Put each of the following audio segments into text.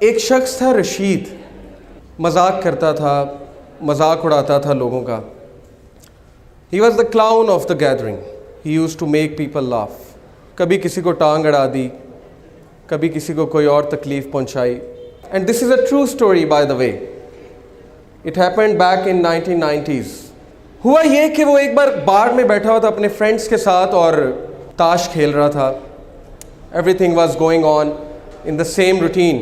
ایک شخص تھا رشید، مذاق کرتا تھا، مذاق اڑاتا تھا لوگوں کا. He was the clown of the gathering. He use to make people laugh. کبھی کسی کو ٹانگ اڑا دی، کبھی کسی کو کوئی اور تکلیف پہنچائی. And this is a true story by the way. It happened back in 1990s. ہوا یہ کہ وہ ایک بار بار میں بیٹھا ہوا تھا اپنے فرینڈس کے ساتھ اور تاش کھیل رہا تھا. Every thing was going on in the same routine.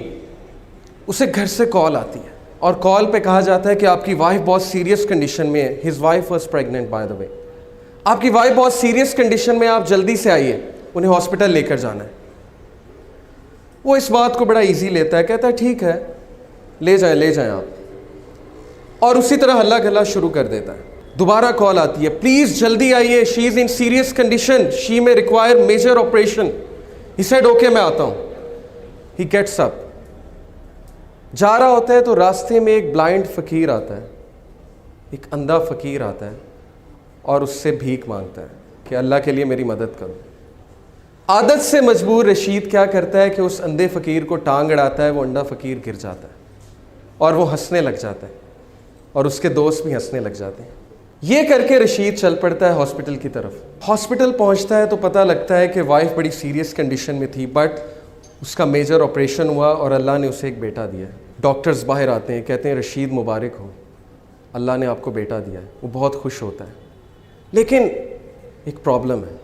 اسے گھر سے کال آتی ہے اور کال پہ کہا جاتا ہے کہ آپ کی وائف بہت سیریس کنڈیشن میں ہے. His wife was pregnant by the way. آپ کی وائف بہت سیریس کنڈیشن میں، آپ جلدی سے آئیے، انہیں ہاسپٹل لے کر جانا ہے. وہ اس بات کو بڑا ایزی لیتا ہے، کہتا ہے ٹھیک ہے لے جائیں آپ، اور اسی طرح ہلا گلا شروع کر دیتا ہے. دوبارہ کال آتی ہے، پلیز جلدی آئیے، شی از ان سیریس کنڈیشن، شی میں require major operation. He said okay میں آتا ہوں. He gets up. جا رہا ہوتا ہے تو راستے میں ایک بلائنڈ فقیر آتا ہے، ایک اندھا فقیر آتا ہے اور اس سے بھیک مانگتا ہے کہ اللہ کے لیے میری مدد کرو. عادت سے مجبور رشید کیا کرتا ہے کہ اس اندھے فقیر کو ٹانگ اڑاتا ہے. وہ اندھا فقیر گر جاتا ہے اور وہ ہنسنے لگ جاتا ہے اور اس کے دوست بھی ہنسنے لگ جاتے ہیں. یہ کر کے رشید چل پڑتا ہے ہاسپٹل کی طرف. ہاسپٹل پہنچتا ہے تو پتہ لگتا ہے کہ وائف بڑی سیریس کنڈیشن میں تھی، بٹ اس کا میجر آپریشن ہوا اور اللہ نے اسے ایک بیٹا دیا ہے. ڈاکٹرز باہر آتے ہیں، کہتے ہیں رشید مبارک ہو، اللہ نے آپ کو بیٹا دیا ہے. وہ بہت خوش ہوتا ہے. لیکن ایک پرابلم ہے،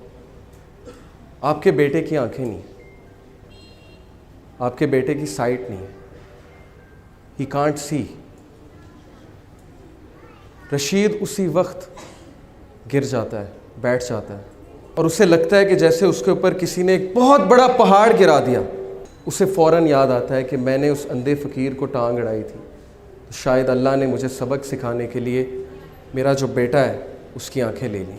آپ کے بیٹے کی آنکھیں نہیں، آپ کے بیٹے کی سائٹ نہیں. He can't see. رشید اسی وقت گر جاتا ہے، بیٹھ جاتا ہے اور اسے لگتا ہے کہ جیسے اس کے اوپر کسی نے ایک بہت بڑا پہاڑ گرا دیا. اسے فوراً یاد آتا ہے کہ میں نے اس اندھے فقیر کو ٹانگ اڑائی تھی، تو شاید اللہ نے مجھے سبق سکھانے کے لیے میرا جو بیٹا ہے اس کی آنکھیں لے لیں.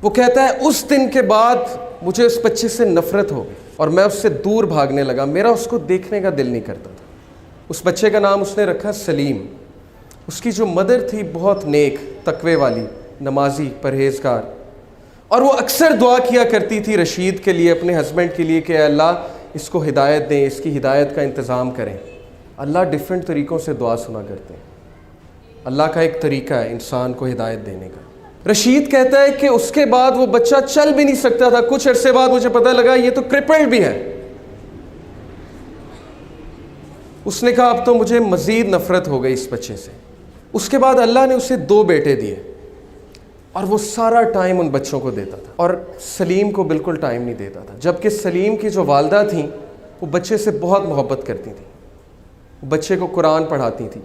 وہ کہتا ہے اس دن کے بعد مجھے اس بچے سے نفرت ہو گئی اور میں اس سے دور بھاگنے لگا. میرا اس کو دیکھنے کا دل نہیں کرتا تھا. اس بچے کا نام اس نے رکھا سلیم. اس کی جو مدر تھی بہت نیک، تقوی والی، نمازی، پرہیزگار، اور وہ اکثر دعا کیا کرتی تھی رشید کے لیے، اپنے ہسبینڈ کے لیے، کہ اے اللہ اس کو ہدایت دیں، اس کی ہدایت کا انتظام کریں. اللہ ڈیفرنٹ طریقوں سے دعا سنا کرتے ہیں. اللہ کا ایک طریقہ ہے انسان کو ہدایت دینے کا. رشید کہتا ہے کہ اس کے بعد وہ بچہ چل بھی نہیں سکتا تھا. کچھ عرصے بعد مجھے پتہ لگا یہ تو کرپلڈ بھی ہے. اس نے کہا اب تو مجھے مزید نفرت ہو گئی اس بچے سے. اس کے بعد اللہ نے اسے 2 بیٹے دیے اور وہ سارا ٹائم ان بچوں کو دیتا تھا اور سلیم کو بالکل ٹائم نہیں دیتا تھا. جبکہ سلیم کی جو والدہ تھیں وہ بچے سے بہت محبت کرتی تھیں. وہ بچے کو قرآن پڑھاتی تھی.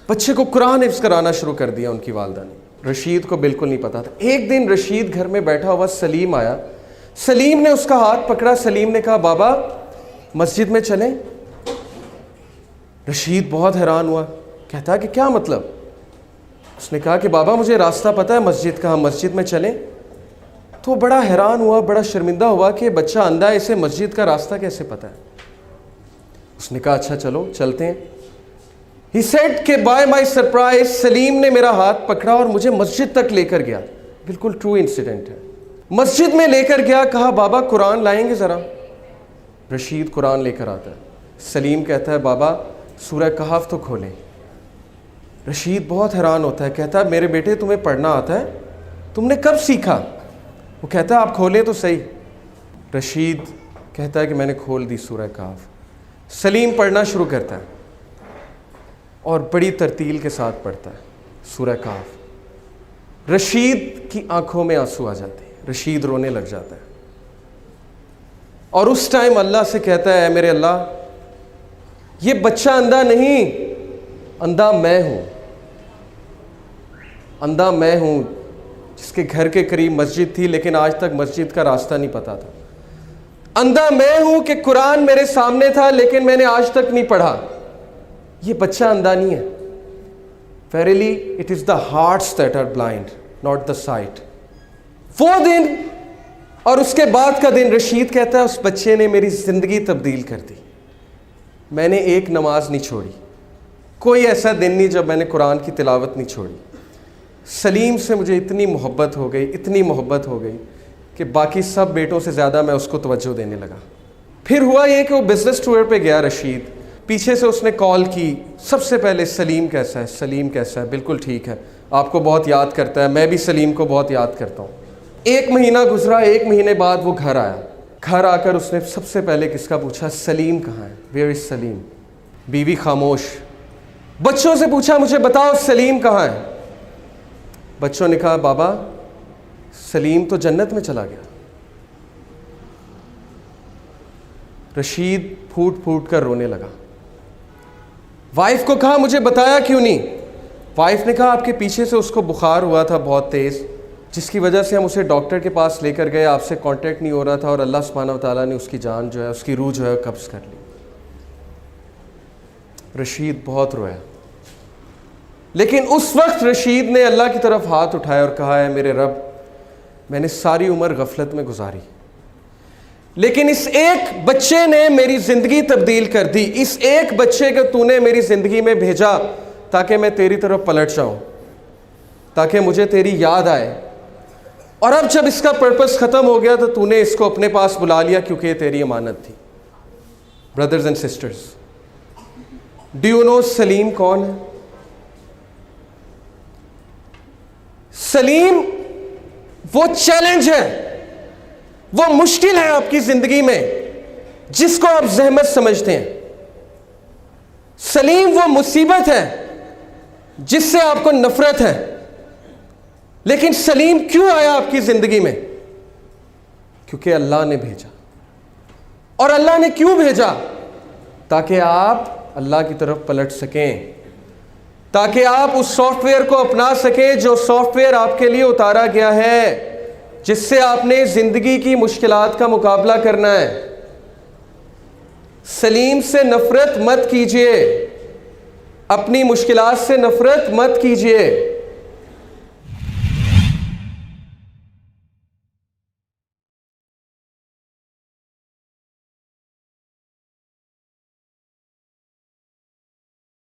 بچے کو قرآن حفظ کرانا شروع کر دیا ان کی والدہ نے. رشید کو بالکل نہیں پتا تھا. ایک دن رشید گھر میں بیٹھا ہوا سلیم آیا. سلیم نے اس کا ہاتھ پکڑا. سلیم نے کہا بابا مسجد میں چلیں. رشید بہت حیران ہوا. کہتا کہ کیا مطلب؟ اس نے کہا کہ بابا مجھے راستہ پتہ ہے مسجد کا، ہم مسجد میں چلیں. تو بڑا حیران ہوا، بڑا شرمندہ ہوا کہ بچہ اندھا ہے، اسے مسجد کا راستہ کیسے پتہ ہے. اس نے کہا اچھا چلو چلتے ہیں. He said کہ by my surprise سلیم نے میرا ہاتھ پکڑا اور مجھے مسجد تک لے کر گیا. بالکل ٹرو انسیڈنٹ ہے. مسجد میں لے کر گیا. کہا بابا قرآن لائیں گے ذرا. رشید قرآن لے کر آتا ہے. سلیم کہتا ہے بابا سورہ کہف تو کھولیں. رشید بہت حیران ہوتا ہے. کہتا ہے میرے بیٹے تمہیں پڑھنا آتا ہے؟ تم نے کب سیکھا؟ وہ کہتا ہے آپ کھولیں تو صحیح. رشید کہتا ہے کہ میں نے کھول دی سورہ کہف. سلیم پڑھنا شروع کرتا ہے اور بڑی ترتیل کے ساتھ پڑھتا ہے سورہ کہف. رشید کی آنکھوں میں آنسو آ جاتے ہیں. رشید رونے لگ جاتا ہے اور اس ٹائم اللہ سے کہتا ہے اے میرے اللہ یہ بچہ اندھا نہیں، اندھا میں ہوں. اندھا میں ہوں جس کے گھر کے قریب مسجد تھی لیکن آج تک مسجد کا راستہ نہیں پتا تھا. اندھا میں ہوں کہ قرآن میرے سامنے تھا لیکن میں نے آج تک نہیں پڑھا. یہ بچہ اندھا نہیں ہے. Verily it is the hearts that are blind, not the sight. وہ دن اور اس کے بعد کا دن رشید کہتا ہے اس بچے نے میری زندگی تبدیل کر دی. میں نے ایک نماز نہیں چھوڑی. کوئی ایسا دن نہیں جب میں نے قرآن کی تلاوت نہیں چھوڑی. سلیم سے مجھے اتنی محبت ہو گئی کہ باقی سب بیٹوں سے زیادہ میں اس کو توجہ دینے لگا. پھر ہوا یہ کہ وہ بزنس ٹور پہ گیا رشید، پیچھے سے اس نے کال کی، سب سے پہلے سلیم کیسا ہے، سلیم کیسا ہے، بالکل ٹھیک ہے، آپ کو بہت یاد کرتا ہے، میں بھی سلیم کو بہت یاد کرتا ہوں۔ 1 مہینہ گزرا، 1 مہینے بعد وہ گھر آیا، گھر آ کر اس نے سب سے پہلے کس کا پوچھا؟ سلیم کہاں ہے، ویئر از سلیم؟ بیوی خاموش، بچوں سے پوچھا مجھے بتاؤ سلیم کہاں ہے؟ بچوں نے کہا بابا سلیم تو جنت میں چلا گیا۔ رشید پھوٹ پھوٹ کر رونے لگا۔ وائف کو کہا مجھے بتایا کیوں نہیں؟ وائف نے کہا آپ کے پیچھے سے اس کو بخار ہوا تھا بہت تیز، جس کی وجہ سے ہم اسے ڈاکٹر کے پاس لے کر گئے، آپ سے کانٹیکٹ نہیں ہو رہا تھا، اور اللہ سبحانہ و تعالیٰ نے اس کی جان جو ہے، اس کی روح جو ہے قبض کر لی۔ رشید بہت رویا، لیکن اس وقت رشید نے اللہ کی طرف ہاتھ اٹھایا اور کہا ہے میرے رب، میں نے ساری عمر غفلت میں گزاری، لیکن اس ایک بچے نے میری زندگی تبدیل کر دی، اس ایک بچے کو تو نے میری زندگی میں بھیجا تاکہ میں تیری طرف پلٹ جاؤں، تاکہ مجھے تیری یاد آئے، اور اب جب اس کا پرپس ختم ہو گیا تو نے اس کو اپنے پاس بلا لیا کیونکہ یہ تیری امانت تھی۔ Brothers and sisters, do you know Salim کون ہے؟ سلیم وہ چیلنج ہے، وہ مشکل ہے آپ کی زندگی میں جس کو آپ زحمت سمجھتے ہیں۔ سلیم وہ مصیبت ہے جس سے آپ کو نفرت ہے، لیکن سلیم کیوں آیا آپ کی زندگی میں؟ کیونکہ اللہ نے بھیجا۔ اور اللہ نے کیوں بھیجا؟ تاکہ آپ اللہ کی طرف پلٹ سکیں، تاکہ آپ اس سافٹ ویئر کو اپنا سکیں جو سافٹ ویئر آپ کے لیے اتارا گیا ہے، جس سے آپ نے زندگی کی مشکلات کا مقابلہ کرنا ہے۔ سلیم سے نفرت مت کیجیے، اپنی مشکلات سے نفرت مت کیجیے۔